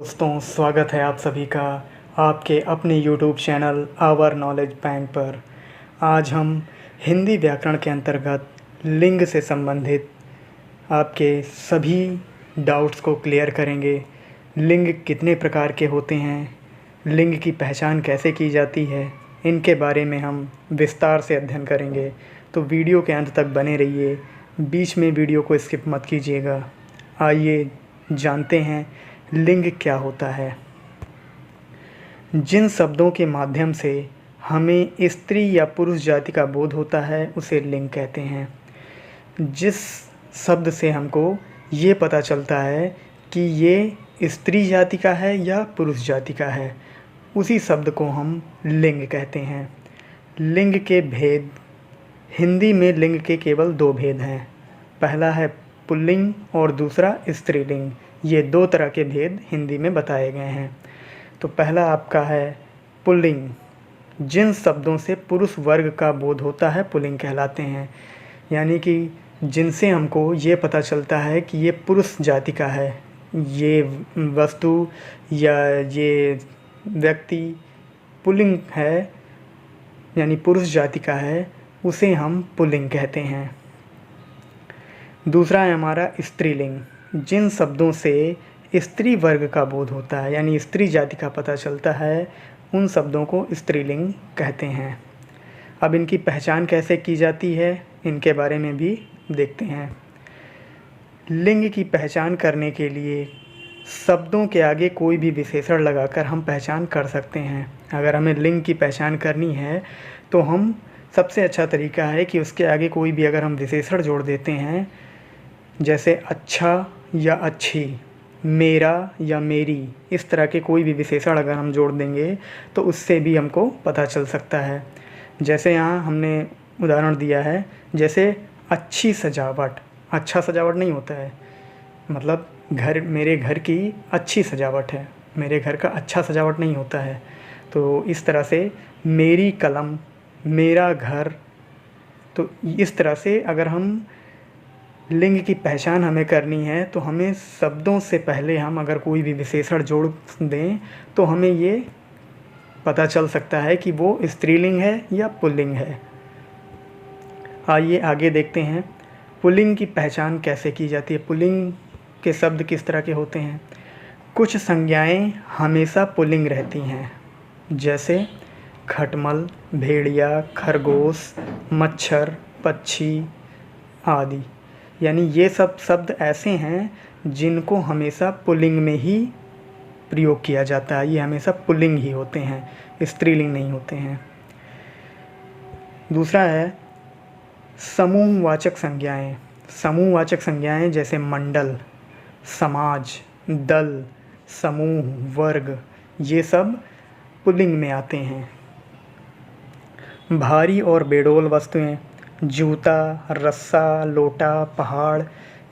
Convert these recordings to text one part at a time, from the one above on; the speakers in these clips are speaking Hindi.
दोस्तों, स्वागत है आप सभी का आपके अपने YouTube channel our knowledge bank पर। आज हम हिंदी व्याकरण के अंतर्गत लिंग से संबंधित आपके सभी डाउट्स को क्लियर करेंगे। लिंग कितने प्रकार के होते हैं, लिंग की पहचान कैसे की जाती है, इनके बारे में हम विस्तार से अध्ययन करेंगे। तो वीडियो के अंत तक बने रहिए, बीच में वीडियो को स्किप मत कीजिएगा। आइए जानते हैं लिंग क्या होता है। जिन शब्दों के माध्यम से हमें स्त्री या पुरुष जाति का बोध होता है उसे लिंग कहते हैं। जिस शब्द से हमको ये पता चलता है कि ये स्त्री जाति का है या पुरुष जाति का है, उसी शब्द को हम लिंग कहते हैं। लिंग के भेद, हिंदी में लिंग के केवल दो भेद हैं। पहला है पुल्लिंग और दूसरा स्त्रीलिंग। ये दो तरह के भेद हिंदी में बताए गए हैं। तो पहला आपका है पुल्लिंग। जिन शब्दों से पुरुष वर्ग का बोध होता है पुल्लिंग कहलाते हैं, यानी कि जिनसे हमको ये पता चलता है कि ये पुरुष जाति का है, ये वस्तु या ये व्यक्ति पुल्लिंग है यानी पुरुष जाति का है, उसे हम पुल्लिंग कहते हैं। दूसरा है हमारा स्त्रीलिंग। जिन शब्दों से स्त्री वर्ग का बोध होता है यानी स्त्री जाति का पता चलता है, उन शब्दों को स्त्रीलिंग कहते हैं। अब इनकी पहचान कैसे की जाती है, इनके बारे में भी देखते हैं। लिंग की पहचान करने के लिए शब्दों के आगे कोई भी विशेषण लगाकर हम पहचान कर सकते हैं। अगर हमें लिंग की पहचान करनी है तो हम सबसे अच्छा तरीका है कि उसके आगे कोई भी अगर हम विशेषण जोड़ देते हैं, जैसे अच्छा या अच्छी, मेरा या मेरी, इस तरह के कोई भी विशेषण अगर हम जोड़ देंगे तो उससे भी हमको पता चल सकता है। जैसे यहाँ हमने उदाहरण दिया है, जैसे अच्छी सजावट। अच्छा सजावट नहीं होता है, मतलब मेरे घर की अच्छी सजावट है, मेरे घर का अच्छा सजावट नहीं होता है। तो इस तरह से मेरी कलम, मेरा घर, तो इस तरह से अगर हम लिंग की पहचान हमें करनी है तो हमें शब्दों से पहले हम अगर कोई भी विशेषण जोड़ दें तो हमें ये पता चल सकता है कि वो स्त्रीलिंग है या पुल्लिंग है। आइए आगे देखते हैं पुल्लिंग की पहचान कैसे की जाती है। पुल्लिंग के शब्द किस तरह के होते हैं। कुछ संज्ञाएं हमेशा पुल्लिंग रहती हैं, जैसे खटमल, भेड़िया, खरगोश, मच्छर, पक्षी आदि। यानी ये सब शब्द ऐसे हैं जिनको हमेशा पुल्लिंग में ही प्रयोग किया जाता है। ये हमेशा पुल्लिंग ही होते हैं, स्त्रीलिंग नहीं होते हैं। दूसरा है समूहवाचक संज्ञाएं। समूहवाचक संज्ञाएं जैसे मंडल, समाज, दल, समूह, वर्ग, ये सब पुल्लिंग में आते हैं। भारी और बेडौल वस्तुएं, जूता, रस्सा, लोटा, पहाड़,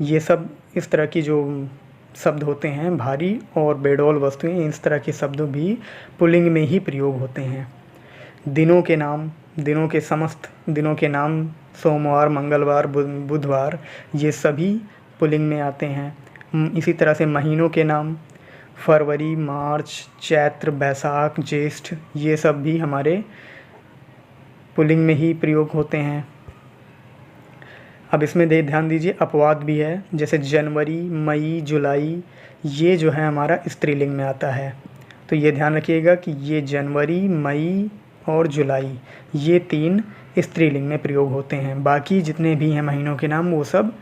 ये सब इस तरह की जो शब्द होते हैं, भारी और बेडौल वस्तुएं, इस तरह के शब्द भी पुल्लिंग में ही प्रयोग होते हैं। दिनों के नाम, दिनों के समस्त दिनों के नाम, सोमवार, मंगलवार, बुधवार, ये सभी पुल्लिंग में आते हैं। इसी तरह से महीनों के नाम, फरवरी, मार्च, चैत्र, बैसाख, ज्येष्ठ, ये सब भी हमारे पुल्लिंग में ही प्रयोग होते हैं। अब इसमें ध्यान दीजिए, अपवाद भी है, जैसे जनवरी, मई, जुलाई, ये जो है हमारा स्त्रीलिंग में आता है। तो ये ध्यान रखिएगा कि ये जनवरी, मई और जुलाई, ये तीन स्त्रीलिंग में प्रयोग होते हैं। बाकी जितने भी हैं महीनों के नाम, वो सब,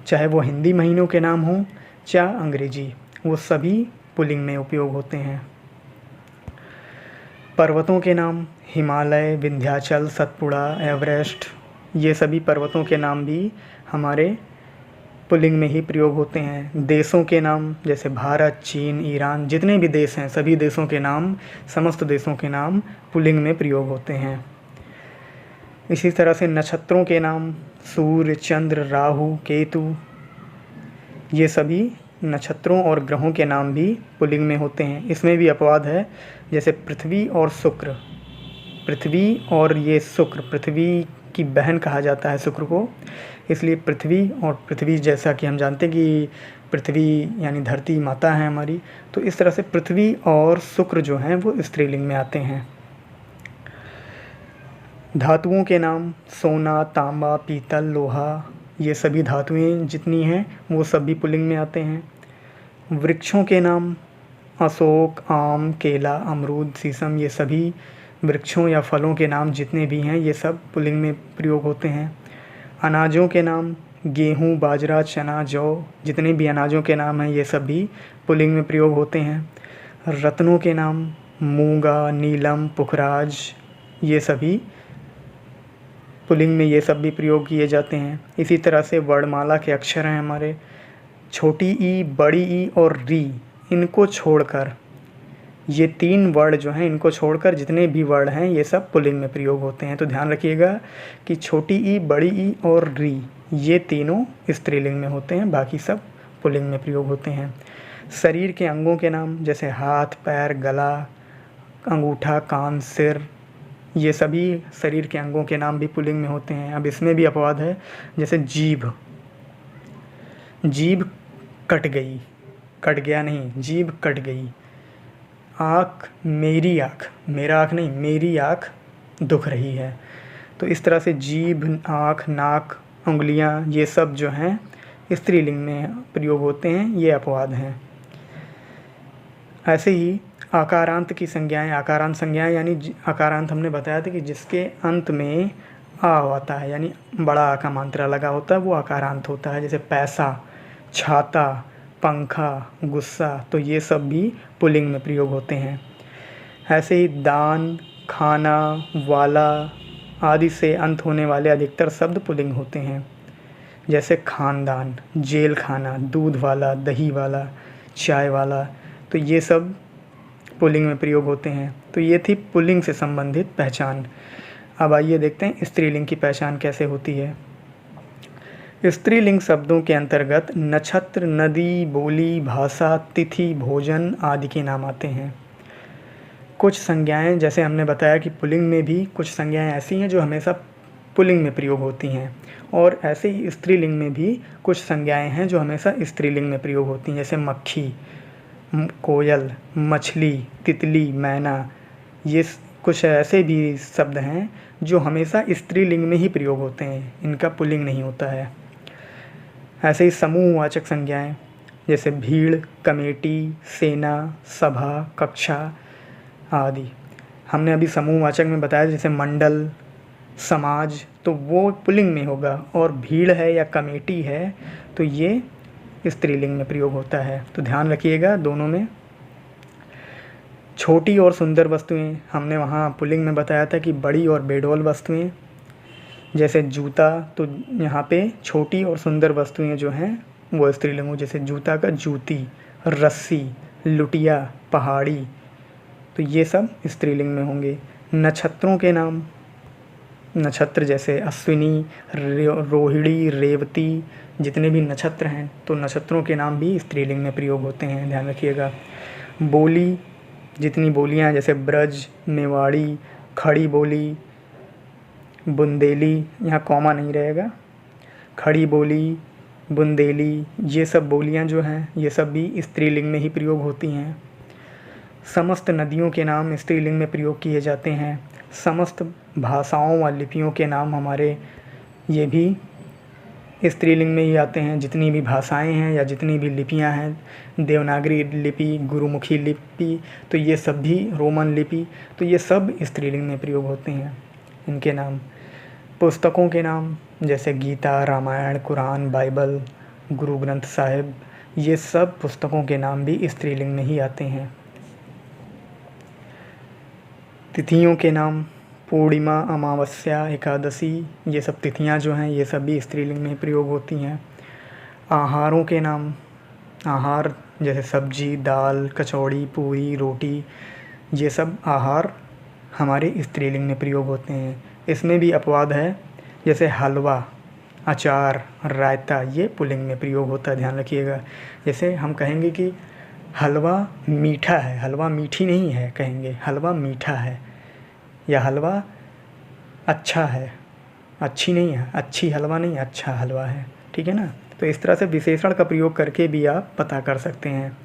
चाहे वो हिंदी महीनों के नाम हों चाहे अंग्रेजी, वो सभी पुल्लिंग में उपयोग होते हैं। पर्वतों के नाम, हिमालय, विंध्याचल, सतपुड़ा, एवरेस्ट, ये सभी पर्वतों के नाम भी हमारे पुल्लिंग में ही प्रयोग होते हैं। देशों के नाम, जैसे भारत, चीन, ईरान, जितने भी देश हैं सभी देशों के नाम, समस्त देशों के नाम पुल्लिंग में प्रयोग होते हैं। इसी तरह से नक्षत्रों के नाम, सूर्य, चंद्र, राहु, केतु, ये सभी नक्षत्रों और ग्रहों के नाम भी पुल्लिंग में होते हैं। इसमें भी अपवाद है, जैसे पृथ्वी और शुक्र। पृथ्वी और ये शुक्र, पृथ्वी की बहन कहा जाता है शुक्र को, इसलिए पृथ्वी और पृथ्वी, जैसा कि हम जानते हैं कि पृथ्वी यानी धरती माता है हमारी, तो इस तरह से पृथ्वी और शुक्र जो हैं वो स्त्रीलिंग में आते हैं। धातुओं के नाम सोना, तांबा, पीतल, लोहा, ये सभी धातुएं जितनी हैं वो सभी पुल्लिंग में आते हैं। वृक्षों के नाम अशोक, आम, केला, अमरूद, शीशम, ये सभी वृक्षों या फलों के नाम जितने भी हैं ये सब पुल्लिंग में प्रयोग होते हैं। अनाजों के नाम गेहूँ, बाजरा, चना, जौ, जितने भी अनाजों के नाम हैं ये सब भी पुल्लिंग में प्रयोग होते हैं। रत्नों के नाम मूंगा, नीलम, पुखराज, ये सभी पुल्लिंग में ये सब भी प्रयोग किए जाते हैं। इसी तरह से वर्णमाला के अक्षर हैं हमारे, छोटी ई, बड़ी ई और री, इनको छोड़कर ये 3 वर्ण जो हैं इनको छोड़कर जितने भी वर्ण हैं ये सब पुल्लिंग में प्रयोग होते हैं। तो ध्यान रखिएगा कि छोटी ई, बड़ी ई और री ये तीनों स्त्रीलिंग में होते हैं, बाकी सब पुल्लिंग में प्रयोग होते हैं। शरीर के अंगों के नाम जैसे हाथ, पैर, गला, अंगूठा, कान, सिर, ये सभी शरीर के अंगों के नाम भी पुल्लिंग में होते हैं। अब इसमें भी अपवाद है, जैसे जीभ, जीभ कट गई, कट गया नहीं, जीभ कट गई। आँख, मेरी आँख, मेरा आँख नहीं, मेरी आँख दुख रही है। तो इस तरह से जीभ, आँख, नाक, उंगलियाँ, ये सब जो हैं स्त्रीलिंग में प्रयोग होते हैं, ये अपवाद हैं। ऐसे ही आकारांत की संज्ञाएं, आकारांत संज्ञाएं यानी आकारांत हमने बताया था कि जिसके अंत में आ होता है, यानी बड़ा आ का मात्रा लगा होता है वो आकारांत होता है। जैसे पैसा, छाता, पंखा, गुस्सा, तो ये सब भी पुल्लिंग में प्रयोग होते हैं। ऐसे ही दान, खाना, वाला आदि से अंत होने वाले अधिकतर शब्द पुल्लिंग होते हैं। जैसे खानदान, जेल खाना, दूध वाला, दही वाला, चाय वाला, तो ये सब पुल्लिंग में प्रयोग होते हैं। तो ये थी पुल्लिंग से संबंधित पहचान। अब आइए देखते हैं स्त्रीलिंग की पहचान कैसे होती है। स्त्रीलिंग शब्दों के अंतर्गत नक्षत्र, नदी, बोली, भाषा, तिथि, भोजन आदि के नाम आते हैं। कुछ संज्ञाएं, जैसे हमने बताया कि पुल्लिंग में भी कुछ संज्ञाएं ऐसी हैं जो हमेशा पुल्लिंग में प्रयोग होती हैं, और ऐसे ही स्त्रीलिंग में भी कुछ संज्ञाएं हैं जो हमेशा स्त्रीलिंग में प्रयोग होती हैं। जैसे मक्खी, कोयल, मछली, तितली, मैना, ये कुछ ऐसे भी शब्द हैं जो हमेशा स्त्रीलिंग में ही प्रयोग होते हैं, इनका पुल्लिंग नहीं होता है। ऐसे ही समूहवाचक संज्ञाएं जैसे भीड़, कमेटी, सेना, सभा, कक्षा आदि, हमने अभी समूहवाचक में बताया जैसे मंडल, समाज, तो वो पुल्लिंग में होगा, और भीड़ है या कमेटी है तो ये स्त्रीलिंग में प्रयोग होता है। तो ध्यान रखिएगा दोनों में। छोटी और सुंदर वस्तुएं, हमने वहाँ पुल्लिंग में बताया था कि बड़ी और बेडौल वस्तुएं, जैसे जूता, तो यहाँ पे छोटी और सुंदर वस्तुएं जो हैं वो स्त्रीलिंग हो, जैसे जूता का जूती, रस्सी, लुटिया, पहाड़ी, तो ये सब स्त्रीलिंग में होंगे। नक्षत्रों के नाम, नक्षत्र जैसे अश्विनी, रोहिणी, रेवती, जितने भी नक्षत्र हैं तो नक्षत्रों के नाम भी स्त्रीलिंग में प्रयोग होते हैं, ध्यान रखिएगा। बोली, जितनी बोलियां जैसे ब्रज, मेवाड़ी, खड़ी बोली, बुंदेली, यहाँ कॉमा नहीं रहेगा, खड़ी बोली, बुंदेली, ये सब बोलियां जो हैं ये सब भी स्त्रीलिंग में ही प्रयोग होती हैं। समस्त नदियों के नाम स्त्रीलिंग में प्रयोग किए जाते हैं। समस्त भाषाओं व लिपियों के नाम हमारे ये भी स्त्रीलिंग में ही आते हैं। जितनी भी भाषाएं हैं या जितनी भी लिपियां हैं, देवनागरी लिपि, गुरुमुखी लिपि, तो ये सब भी, रोमन लिपि, तो ये सब स्त्रीलिंग में प्रयोग होते हैं इनके नाम। पुस्तकों के नाम जैसे गीता, रामायण, कुरान, बाइबल, गुरु ग्रंथ साहिब, ये सब पुस्तकों के नाम भी स्त्रीलिंग में ही आते हैं। तिथियों के नाम पूर्णिमा, अमावस्या, एकादशी, ये सब तिथियां जो हैं ये सब भी स्त्रीलिंग में प्रयोग होती हैं। आहारों के नाम, आहार जैसे सब्जी, दाल, कचौड़ी, पूरी, रोटी, ये सब आहार हमारे स्त्रीलिंग में प्रयोग होते हैं। इसमें भी अपवाद है, जैसे हलवा, अचार, रायता, ये पुल्लिंग में प्रयोग होता है, ध्यान रखिएगा। जैसे हम कहेंगे कि हलवा मीठा है, हलवा मीठी नहीं है कहेंगे, हलवा मीठा है, या हलवा अच्छा है, अच्छी नहीं है, अच्छी हलवा नहीं, अच्छा हलवा है, ठीक है ना। तो इस तरह से विशेषण का प्रयोग करके भी आप पता कर सकते हैं।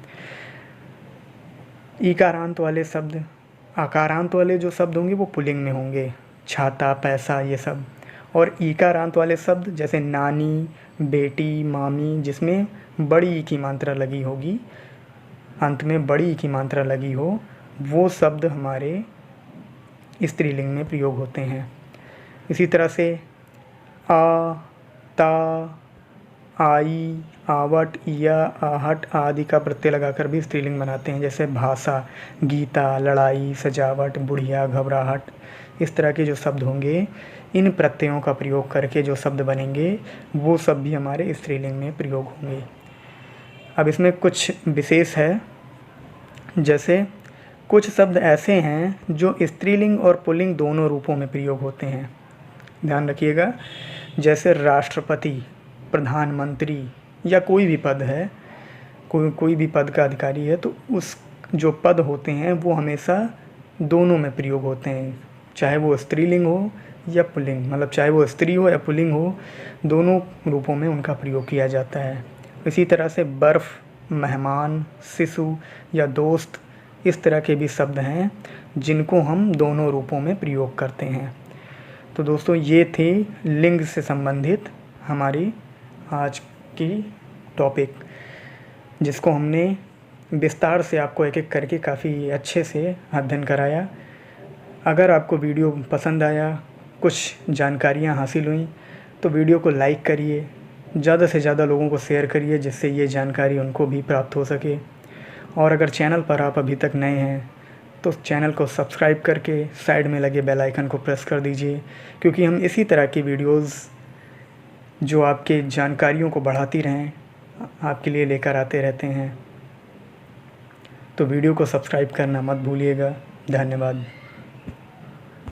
ईकारांत वाले शब्द, आकारांत वाले जो शब्द होंगे वो पुल्लिंग में होंगे, छाता, पैसा, ये सब। और ईकारांत वाले शब्द जैसे नानी, बेटी, मामी, जिसमें बड़ी ई की मात्रा लगी होगी, अंत में बड़ी ई की मात्रा लगी हो, वो शब्द हमारे स्त्रीलिंग में प्रयोग होते हैं। इसी तरह से आ, ता, आई, आवट, या, आहट आदि का प्रत्यय लगाकर भी स्त्रीलिंग बनाते हैं। जैसे भाषा, गीता, लड़ाई, सजावट, बुढ़िया, घबराहट, इस तरह के जो शब्द होंगे, इन प्रत्ययों का प्रयोग करके जो शब्द बनेंगे वो सब भी हमारे स्त्रीलिंग में प्रयोग होंगे। अब इसमें कुछ विशेष है, जैसे कुछ शब्द ऐसे हैं जो स्त्रीलिंग और पुल्लिंग दोनों रूपों में प्रयोग होते हैं, ध्यान रखिएगा। जैसे राष्ट्रपति, प्रधानमंत्री, या कोई भी पद है, कोई भी पद का अधिकारी है, तो उस जो पद होते हैं वो हमेशा दोनों में प्रयोग होते हैं, चाहे वो स्त्रीलिंग हो या पुल्लिंग, मतलब चाहे वो स्त्री हो या पुल्लिंग हो, दोनों रूपों में उनका प्रयोग किया जाता है। इसी तरह से बर्फ़, मेहमान, शिशु या दोस्त, इस तरह के भी शब्द हैं जिनको हम दोनों रूपों में प्रयोग करते हैं। तो दोस्तों, ये थे लिंग से संबंधित हमारी आज की टॉपिक, जिसको हमने विस्तार से आपको एक एक करके काफ़ी अच्छे से अध्ययन कराया। अगर आपको वीडियो पसंद आया, कुछ जानकारियाँ हासिल हुई, तो वीडियो को लाइक करिए, ज़्यादा से ज़्यादा लोगों को शेयर करिए, जिससे ये जानकारी उनको भी प्राप्त हो सके। और अगर चैनल पर आप अभी तक नए हैं तो चैनल को सब्सक्राइब करके साइड में लगे बेल आइकन को प्रेस कर दीजिए, क्योंकि हम इसी तरह की वीडियोस जो आपके जानकारियों को बढ़ाती रहें आपके लिए लेकर आते रहते हैं। तो वीडियो को सब्सक्राइब करना मत भूलिएगा। धन्यवाद।